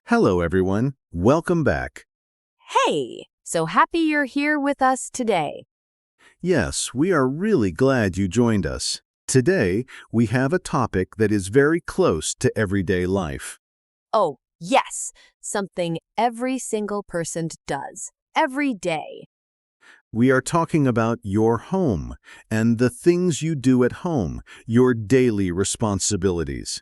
Hello, everyone. Welcome back. Hey, so happy you're here with us today. Yes, we are really glad you joined us. Today, we have a topic that is very close to everyday life. Oh, yes, something every single person does, every day. We are talking about your home and the things you do at home, your daily responsibilities.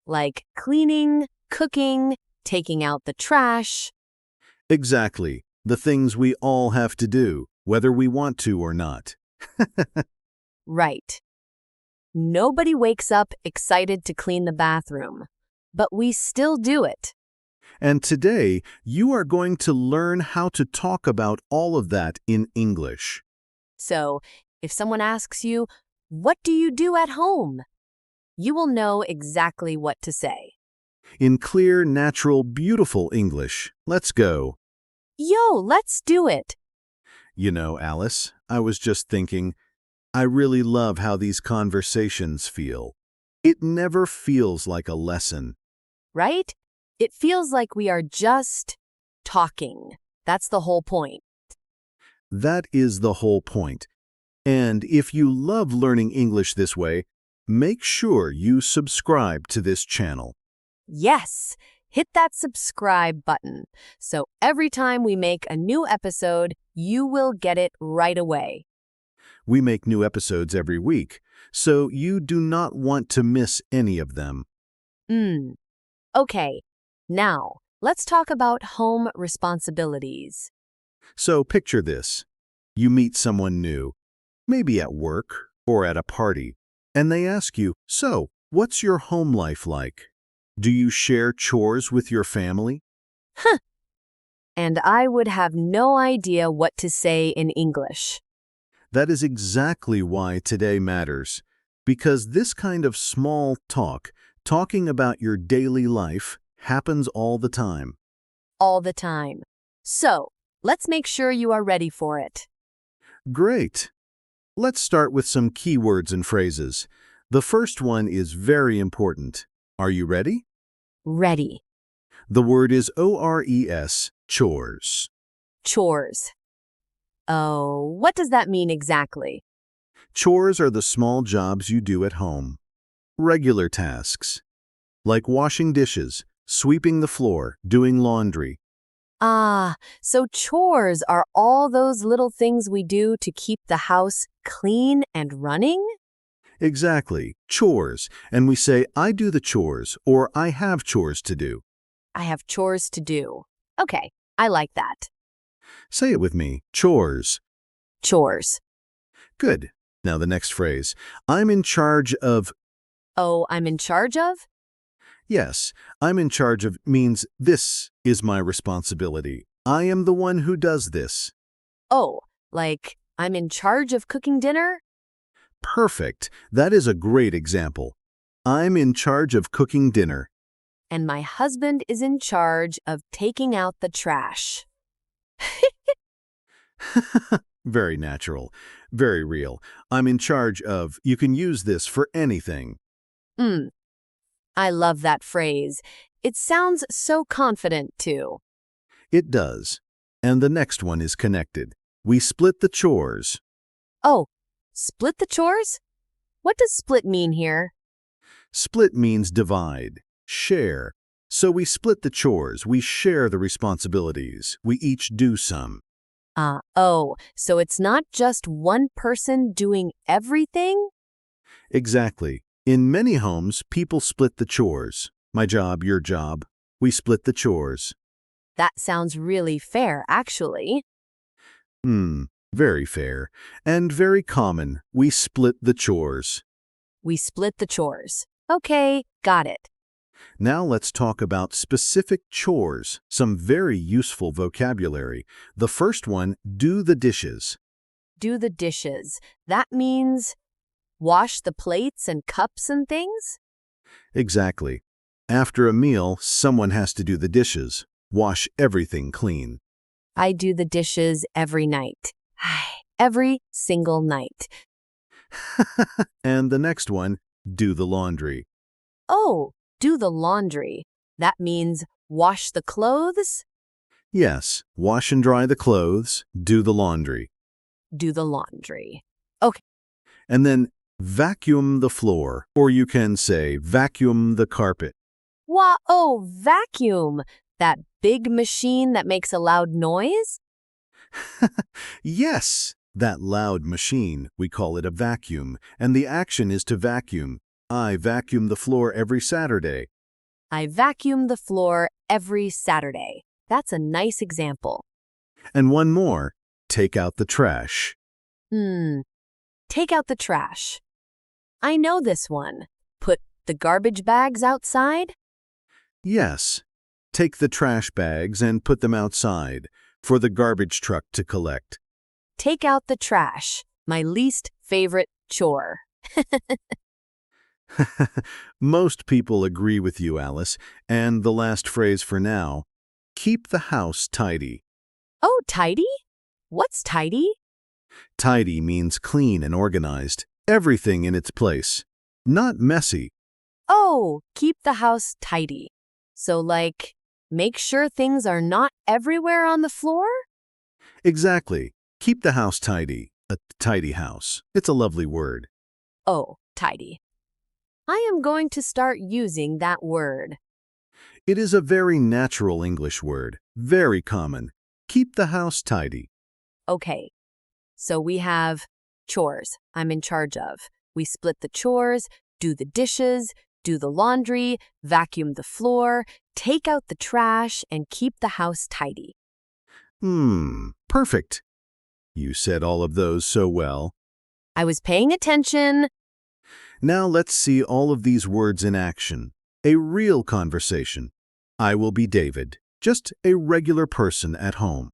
Like cleaning, cooking, taking out the trash. Exactly, the things we all have to do, whether we want to or not. Right. Nobody wakes up excited to clean the bathroom, but we still do it. And today, you are going to learn how to talk about all of that in English. So, if someone asks you, "What do you do at home?" you will know exactly what to say. In clear, natural, beautiful English. Let's go. Yo, let's do it. You know, Alice, I was just thinking, I really love how these conversations feel. It never feels like a lesson. Right? It feels like we are just talking. That's the whole point. That is the whole point. And if you love learning English this way, make sure you subscribe to this channel. Yes, hit that subscribe button. So every time we make a new episode, you will get it right away. We make new episodes every week, so you do not want to miss any of them. Okay, now let's talk about home responsibilities. So picture this. You meet someone new, maybe at work or at a party, and they ask you, "So, what's your home life like? Do you share chores with your family?" Huh. And I would have no idea what to say in English. That is exactly why today matters, because this kind of small talk, talking about your daily life, happens all the time. All the time. So, let's make sure you are ready for it. Great! Let's start with some keywords and phrases. The first one is very important. Are you ready? Ready. The word is ORES, chores. Chores. Oh, what does that mean exactly? Chores are the small jobs you do at home. Regular tasks, like washing dishes, sweeping the floor, doing laundry. Ah, so chores are all those little things we do to keep the house clean and running? Exactly, chores. And we say, I do the chores, or I have chores to do. I have chores to do. Okay, I like that. Say it with me, chores. Chores. Good. Now the next phrase. I'm in charge of. Oh, I'm in charge of? Yes, I'm in charge of means this is my responsibility. I am the one who does this. Oh, like I'm in charge of cooking dinner? Perfect. That is a great example. I'm in charge of cooking dinner. And my husband is in charge of taking out the trash. Very natural. Very real. I'm in charge of. You can use this for anything. Hmm, I love that phrase. It sounds so confident, too. It does. And the next one is connected. We split the chores. Oh, split the chores? What does split mean here? Split means divide, share. So we split the chores. We share the responsibilities. We each do some. Oh, so it's not just one person doing everything? Exactly. In many homes, people split the chores. My job, your job. We split the chores. That sounds really fair, actually. Very fair. And very common. We split the chores. We split the chores. Okay, got it. Now let's talk about specific chores, some very useful vocabulary. The first one, do the dishes. Do the dishes. That means wash the plates and cups and things? Exactly. After a meal, someone has to do the dishes. Wash everything clean. I do the dishes every night. Every single night. And the next one, do the laundry. Oh, do the laundry. That means wash the clothes, Yes, wash and dry the clothes, do the laundry. do the laundry. Okay. And then vacuum the floor, or you can say vacuum the carpet. Oh, vacuum. That big machine that makes a loud noise? Yes, that loud machine, we call it a vacuum, and the action is to vacuum. I vacuum the floor every Saturday. I vacuum the floor every Saturday. That's a nice example. And one more, take out the trash. Take out the trash. I know this one. Put the garbage bags outside? Yes, take the trash bags and put them outside for the garbage truck to collect. Take out the trash. My least favorite chore. Most people agree with you, Alice. And the last phrase for now, keep the house tidy. Oh, tidy? What's tidy? Tidy means clean and organized, everything in its place. Not messy. Oh, keep the house tidy. So, like, make sure things are not everywhere on the floor? Exactly. Keep the house tidy. A tidy house. It's a lovely word. Oh, tidy. I am going to start using that word. It is a very natural English word, very common. Keep the house tidy. Okay, so we have chores I'm in charge of. We split the chores, do the dishes, do the laundry, vacuum the floor, take out the trash, and keep the house tidy. Perfect. You said all of those so well. I was paying attention. Now let's see all of these words in action. A real conversation. I will be David, just a regular person at home.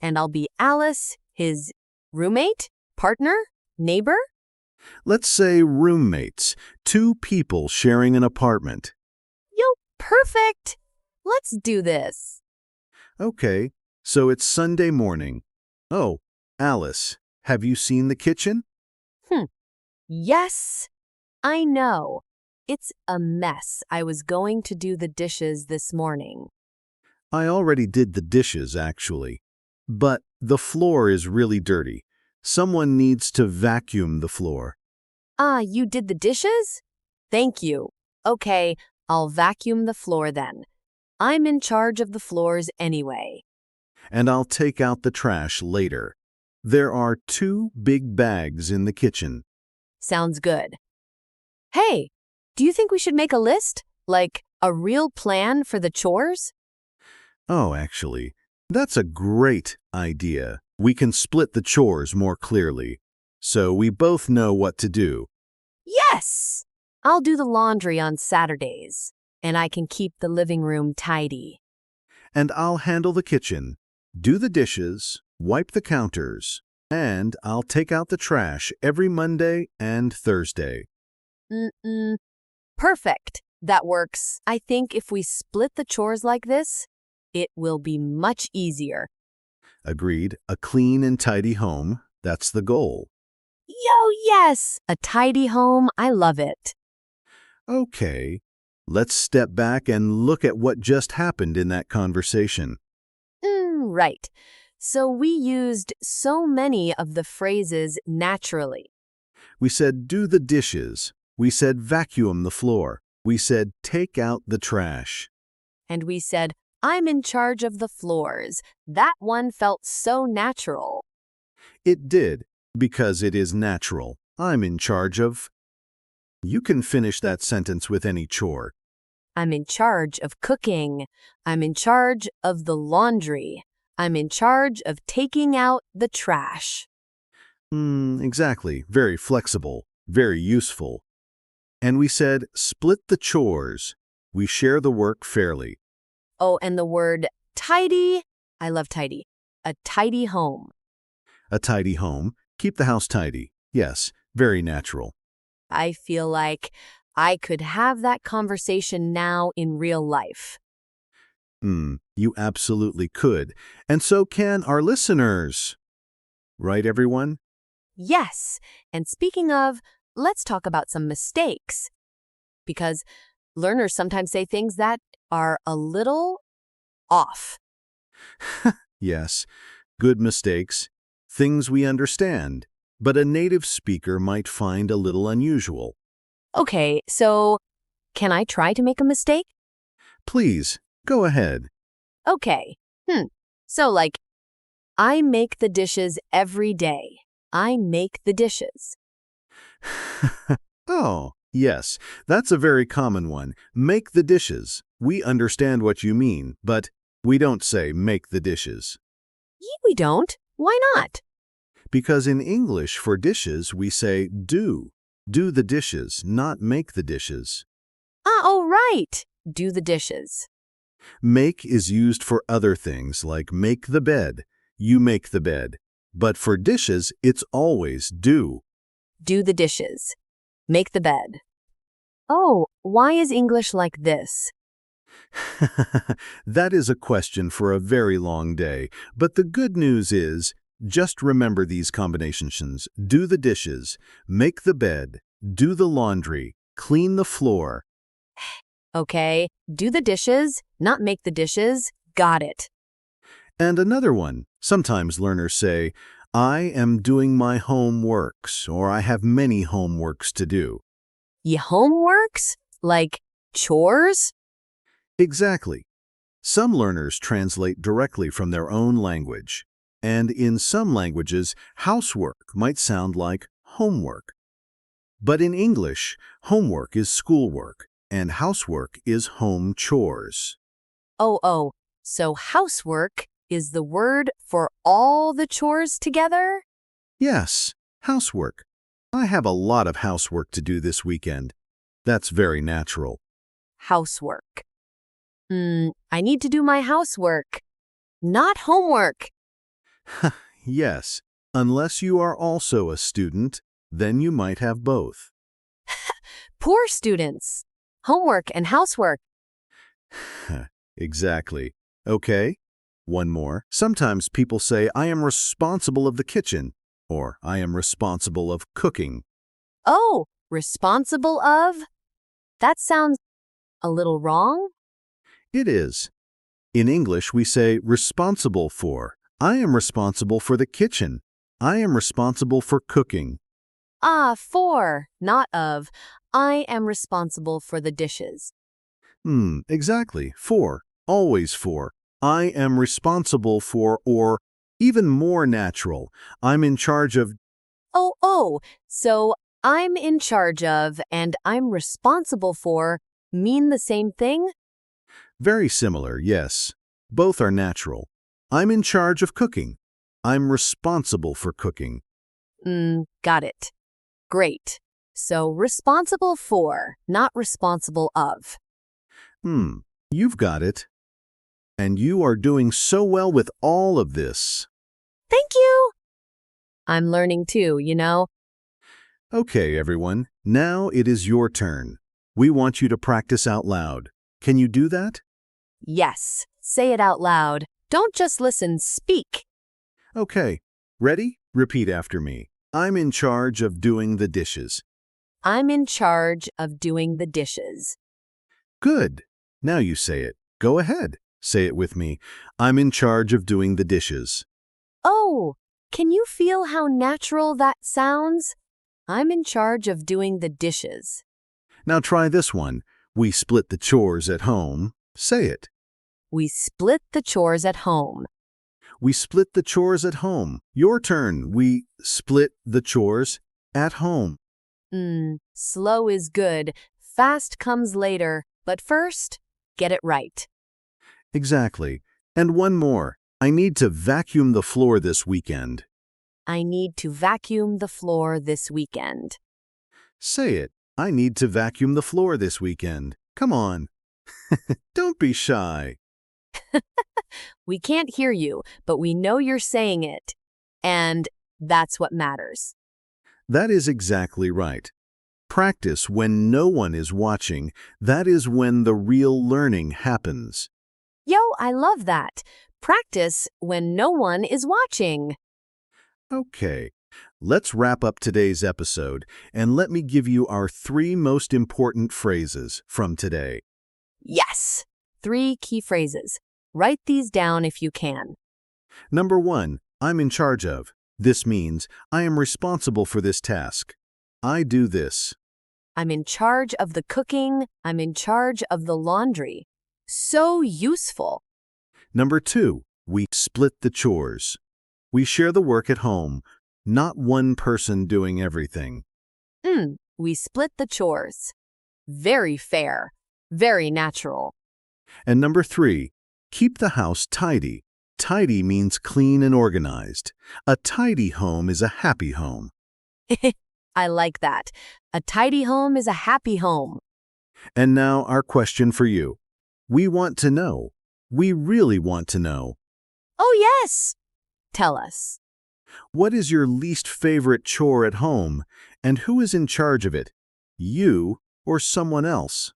And I'll be Alice, his roommate, partner, neighbor? Let's say roommates, two people sharing an apartment. Yo, perfect! Let's do this. Okay, so it's Sunday morning. Oh, Alice, have you seen the kitchen? Yes, I know. It's a mess. I was going to do the dishes this morning. I already did the dishes, actually. But the floor is really dirty. Someone needs to vacuum the floor. Ah, you did the dishes? Thank you. Okay, I'll vacuum the floor then. I'm in charge of the floors anyway. And I'll take out the trash later. There are 2 big bags in the kitchen. Sounds good. Hey, do you think we should make a list? Like a real plan for the chores? Oh, actually, that's a great idea. We can split the chores more clearly, so we both know what to do. Yes! I'll do the laundry on Saturdays, and I can keep the living room tidy. And I'll handle the kitchen, do the dishes, wipe the counters, and I'll take out the trash every Monday and Thursday. Perfect. That works. I think if we split the chores like this, it will be much easier. Agreed. A clean and tidy home, that's the goal. Yo, yes! A tidy home. I love it. Okay, let's step back and look at what just happened in that conversation. Right. So we used so many of the phrases naturally. We said do the dishes. We said vacuum the floor. We said take out the trash. And we said, I'm in charge of the floors. That one felt so natural. It did, because it is natural. I'm in charge of... You can finish that sentence with any chore. I'm in charge of cooking. I'm in charge of the laundry. I'm in charge of taking out the trash. Exactly. Very flexible. Very useful. And we said split the chores. We share the work fairly. Oh, and the word tidy. I love tidy. A tidy home. A tidy home. Keep the house tidy. Yes, very natural. I feel like I could have that conversation now in real life. You absolutely could. And so can our listeners. Right, everyone? Yes, and speaking of, let's talk about some mistakes. Because learners sometimes say things that are a little off. Yes, good mistakes, things we understand, but a native speaker might find a little unusual. Okay, so can I try to make a mistake? Please, go ahead. Okay. So, like, I make the dishes every day. I make the dishes. Oh, yes, that's a very common one. Make the dishes. We understand what you mean, but we don't say make the dishes. We don't. Why not? Because in English, for dishes, we say do. Do the dishes, not make the dishes. Oh, right. Do the dishes. Make is used for other things like make the bed. You make the bed. But for dishes, it's always do. Do the dishes. Make the bed. Oh, why is English like this? That is a question for a very long day. But the good news is, just remember these combinations. Do the dishes, make the bed, do the laundry, clean the floor. Okay, do the dishes, not make the dishes. Got it. And another one. Sometimes learners say, I am doing my homeworks, or I have many homeworks to do. Homeworks? Like chores? Exactly. Some learners translate directly from their own language. And in some languages, housework might sound like homework. But in English, homework is schoolwork, and housework is home chores. Oh, so housework is the word for all the chores together? Yes, housework. I have a lot of housework to do this weekend. That's very natural. Housework. I need to do my housework. Not homework. Yes, unless you are also a student, then you might have both. Poor students. Homework and housework. Exactly. Okay, one more. Sometimes people say, I am responsible of the kitchen, or I am responsible of cooking. Oh, responsible of? That sounds a little wrong. It is. In English, we say responsible for. I am responsible for the kitchen. I am responsible for cooking. For, not of. I am responsible for the dishes. Exactly. For. Always for. I am responsible for, or even more natural, I'm in charge of. So I'm in charge of and I'm responsible for mean the same thing? Very similar, yes. Both are natural. I'm in charge of cooking. I'm responsible for cooking. Got it. Great. So responsible for, not responsible of. You've got it. And you are doing so well with all of this. Thank you. I'm learning too. Okay, everyone. Now it is your turn. We want you to practice out loud. Can you do that? Yes. Say it out loud. Don't just listen, speak. Okay. Ready? Repeat after me. I'm in charge of doing the dishes. I'm in charge of doing the dishes. Good. Now you say it. Go ahead. Say it with me. I'm in charge of doing the dishes. Oh, can you feel how natural that sounds? I'm in charge of doing the dishes. Now try this one. We split the chores at home. Say it. We split the chores at home. We split the chores at home. Your turn. We split the chores at home. Slow is good. Fast comes later. But first, get it right. Exactly. And one more. I need to vacuum the floor this weekend. I need to vacuum the floor this weekend. Say it. I need to vacuum the floor this weekend. Come on. Don't be shy. We can't hear you, but we know you're saying it. And that's what matters. That is exactly right. Practice when no one is watching. That is when the real learning happens. Yo, I love that. Practice when no one is watching. Okay, let's wrap up today's episode, and let me give you our 3 most important phrases from today. Yes. 3 key phrases. Write these down if you can. Number 1, I'm in charge of. This means I am responsible for this task. I do this. I'm in charge of the cooking. I'm in charge of the laundry. So useful. Number 2, we split the chores. We share the work at home, not one person doing everything. We split the chores. Very fair. Very natural. And number 3, keep the house tidy. Tidy means clean and organized. A tidy home is a happy home. I like that. A tidy home is a happy home. And now our question for you. We want to know. We really want to know. Oh, yes. Tell us. What is your least favorite chore at home, and who is in charge of it? You or someone else?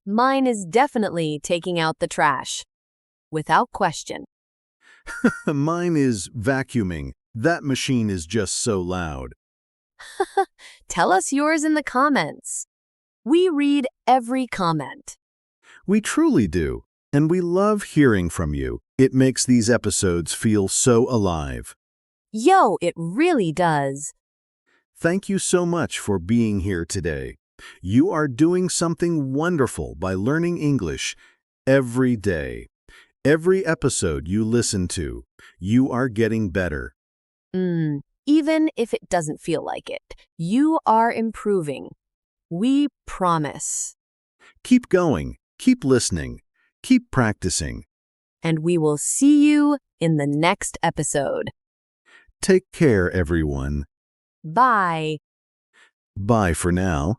Mine is definitely taking out the trash. Without question. Mine is vacuuming. That machine is just so loud. Tell us yours in the comments. We read every comment. We truly do, and we love hearing from you. It makes these episodes feel so alive. Yo, it really does. Thank you so much for being here today. You are doing something wonderful by learning English every day. Every episode you listen to, you are getting better. Even if it doesn't feel like it, you are improving. We promise. Keep going, keep listening, keep practicing. And we will see you in the next episode. Take care, everyone. Bye. Bye for now.